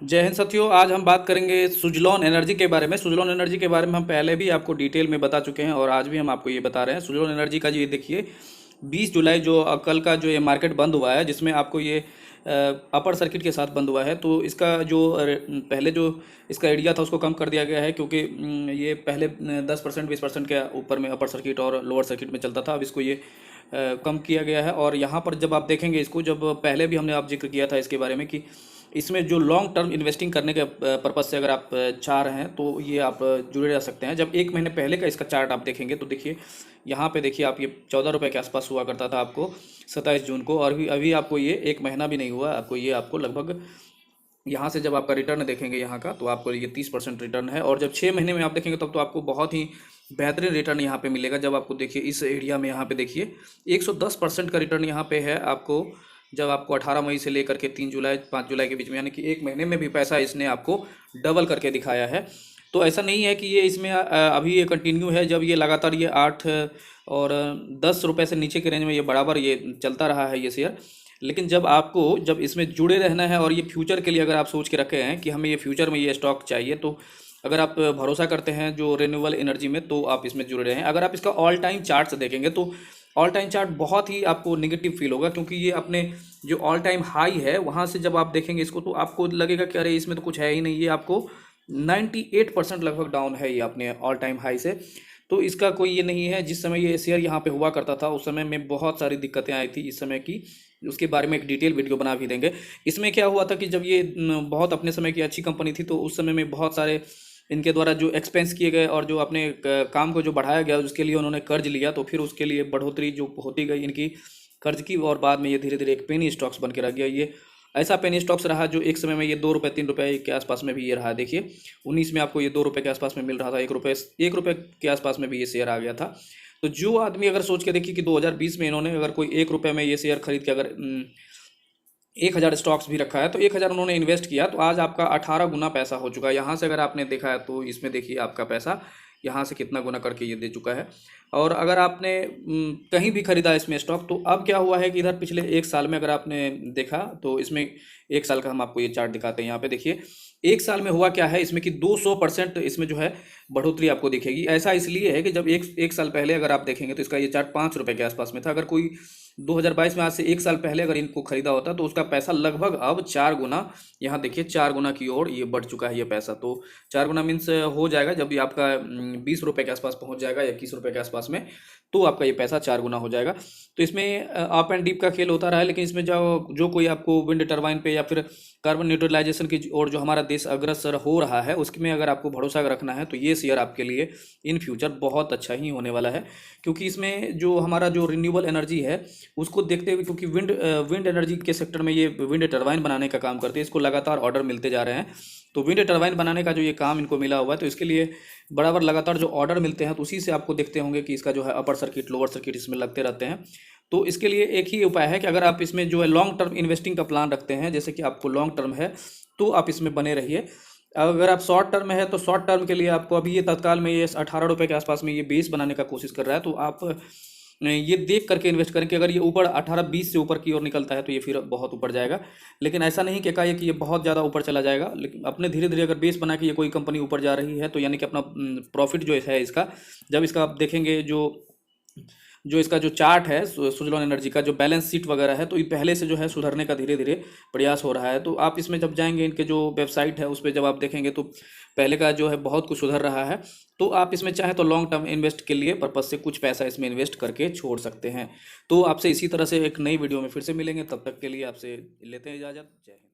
जय हिंद साथियों। आज हम बात करेंगे सुजलॉन एनर्जी के बारे में। सुजलॉन एनर्जी के बारे में हम पहले भी आपको डिटेल में बता चुके हैं और आज भी हम आपको ये बता रहे हैं। सुजलॉन एनर्जी का ये देखिए 20 जुलाई जो कल का जो ये मार्केट बंद हुआ है, जिसमें आपको ये अपर सर्किट के साथ बंद हुआ है। तो इसका जो पहले जो इसका एरिया था उसको कम कर दिया गया है, क्योंकि ये पहले 10% 20% के ऊपर में अपर सर्किट और लोअर सर्किट में चलता था। अब इसको ये कम किया गया है। और यहाँ पर जब आप देखेंगे इसको, जब पहले भी हमने आप जिक्र किया था इसके बारे में कि इसमें जो लॉन्ग टर्म इन्वेस्टिंग करने के पर्पज़ से अगर आप चाह रहे हैं तो ये आप जुड़े रह सकते हैं। जब एक महीने पहले का इसका चार्ट आप देखेंगे तो देखिए यहाँ पे देखिए आप, ये 14 रुपये के आसपास हुआ करता था आपको 27 जून को, और अभी आपको ये एक महीना भी नहीं हुआ, आपको लगभग यहाँ से जब आपका रिटर्न देखेंगे यहाँ का, तो आपको ये 30% रिटर्न है। और जब 6 महीने में आप देखेंगे तब तो आपको बहुत ही बेहतरीन रिटर्न यहाँ पे मिलेगा। जब आपको देखिए इस एरिया में यहाँ पे देखिए 110% का रिटर्न यहाँ पे है आपको, जब आपको 18 मई से लेकर के 3 जुलाई 5 जुलाई के बीच में, यानी कि एक महीने में भी पैसा इसने आपको डबल करके दिखाया है। तो ऐसा नहीं है कि ये इसमें अभी ये कंटिन्यू है। जब ये लगातार ये 8 और 10 रुपये से नीचे के रेंज में ये बराबर ये चलता रहा है ये शेयर। लेकिन जब इसमें जुड़े रहना है और ये फ्यूचर के लिए अगर आप सोच के रखे हैं कि हमें ये फ्यूचर में ये स्टॉक चाहिए, तो अगर आप भरोसा करते हैं जो रिन्यूएबल एनर्जी में, तो आप इसमें जुड़े रहें। अगर आप इसका ऑल टाइम चार्ट्स देखेंगे तो ऑल टाइम चार्ट बहुत ही आपको नेगेटिव फील होगा, क्योंकि ये अपने जो ऑल टाइम हाई है वहाँ से जब आप देखेंगे इसको तो आपको लगेगा कि अरे इसमें तो कुछ है ही नहीं। ये आपको 98% लगभग डाउन है ये अपने ऑल टाइम हाई से। तो इसका कोई ये नहीं है। जिस समय ये शेयर यहाँ पे हुआ करता था उस समय में बहुत सारी दिक्कतें आई थी इस समय की, उसके बारे में एक डिटेल वीडियो बना भी देंगे। इसमें क्या हुआ था कि जब ये बहुत अपने समय की अच्छी कंपनी थी, तो उस समय में बहुत सारे इनके द्वारा जो एक्सपेंस किए गए और जो अपने काम को जो बढ़ाया गया उसके लिए उन्होंने कर्ज लिया, तो फिर उसके लिए बढ़ोतरी जो होती गई इनकी कर्ज की, और बाद में ये धीरे धीरे एक पेनी स्टॉक्स बन के रह गया। ये ऐसा पेनी स्टॉक्स रहा जो एक समय में ये 2 रुपये 3 रुपये के आसपास में भी ये रहा। देखिए 19 में आपको ये 2 रुपये के आसपास में मिल रहा था, 1 रुपये के आसपास में भी ये शेयर आ गया था। तो जो आदमी अगर सोच के देखिए कि 2020 में इन्होंने अगर कोई 1 रुपये में ये शेयर खरीद के अगर 1000 स्टॉक्स भी रखा है, तो 1000 उन्होंने इन्वेस्ट किया, तो आज आपका 18 गुना पैसा हो चुका है। यहाँ से अगर आपने देखा है तो इसमें देखिए आपका पैसा यहाँ से कितना गुना करके ये दे चुका है। और अगर आपने कहीं भी खरीदा इसमें स्टॉक, तो अब क्या हुआ है कि इधर पिछले 1 साल में अगर आपने देखा तो इसमें 1 साल का हम आपको ये चार्ट दिखाते हैं। यहाँ पे देखिए 1 साल में हुआ क्या है इसमें कि 200% इसमें जो है बढ़ोतरी आपको दिखेगी। ऐसा इसलिए है कि जब एक साल पहले अगर आप देखेंगे तो इसका ये चार्ट 5 रुपये के आसपास में था। अगर कोई 2022 में आज से 1 साल पहले अगर इनको खरीदा होता तो उसका पैसा लगभग अब 4 गुना, यहाँ देखिए 4 गुना की ओर ये बढ़ चुका है ये पैसा। तो 4 गुना मीन्स हो जाएगा जब ये आपका 20 रुपये के आसपास पहुँच जाएगा या 21 रुपये के आसपास में, तो आपका ये पैसा 4 गुना हो जाएगा। तो इसमें अप एंड डीप का खेल होता रहा है। लेकिन इसमें जो कोई आपको विंड टर्बाइन पे या फिर कार्बन न्यूट्रलाइजेशन की ओर जो हमारा देश अग्रसर हो रहा है उसमें अगर आपको भरोसा रखना है, तो ये शेयर आपके लिए इन फ्यूचर बहुत अच्छा ही होने वाला है। क्योंकि इसमें जो हमारा जो रिन्यूएबल एनर्जी है उसको देखते हुए, क्योंकि विंड एनर्जी के सेक्टर में ये विंड टर्बाइन बनाने का काम करते हैं, इसको लगातार ऑर्डर मिलते जा रहे हैं। तो विंड टर्बाइन बनाने का जो ये काम इनको मिला हुआ है, तो इसके लिए बराबर लगातार जो ऑर्डर मिलते हैं, तो उसी से आपको देखते होंगे कि इसका जो है अपर सर्किट लोअर सर्किट इसमें लगते रहते हैं। तो इसके लिए एक ही उपाय है कि अगर आप इसमें जो है लॉन्ग टर्म इन्वेस्टिंग का प्लान रखते हैं, जैसे कि आपको लॉन्ग टर्म है, तो आप इसमें बने रहिए। अगर आप शॉर्ट टर्म में है तो शॉर्ट टर्म के लिए आपको अभी ये तत्काल में ये 18 रुपये के आसपास में ये बेस बनाने का कोशिश कर रहा है, तो आप ये देख करके इन्वेस्ट करें कि अगर ये ऊपर 18-20 से ऊपर की ओर निकलता है तो ये फिर बहुत ऊपर जाएगा। लेकिन ऐसा नहीं कि एकाएक कि ये बहुत ज़्यादा ऊपर चला जाएगा। लेकिन अपने धीरे धीरे अगर बेस बना के ये कोई कंपनी ऊपर जा रही है, तो यानी कि अपना प्रॉफिट जो है इसका, जब इसका आप देखेंगे जो इसका जो चार्ट है सुजलॉन एनर्जी का जो बैलेंस शीट वगैरह है, तो ये पहले से जो है सुधरने का धीरे धीरे प्रयास हो रहा है। तो आप इसमें जब जाएंगे, इनके जो वेबसाइट है उस पर जब आप देखेंगे तो पहले का जो है बहुत कुछ सुधर रहा है। तो आप इसमें चाहे तो लॉन्ग टर्म इन्वेस्ट के लिए पर्पज से कुछ पैसा इसमें इन्वेस्ट करके छोड़ सकते हैं। तो आपसे इसी तरह से एक नई वीडियो में फिर से मिलेंगे, तब तक के लिए आपसे लेते हैं इजाज़त। जय हिंद।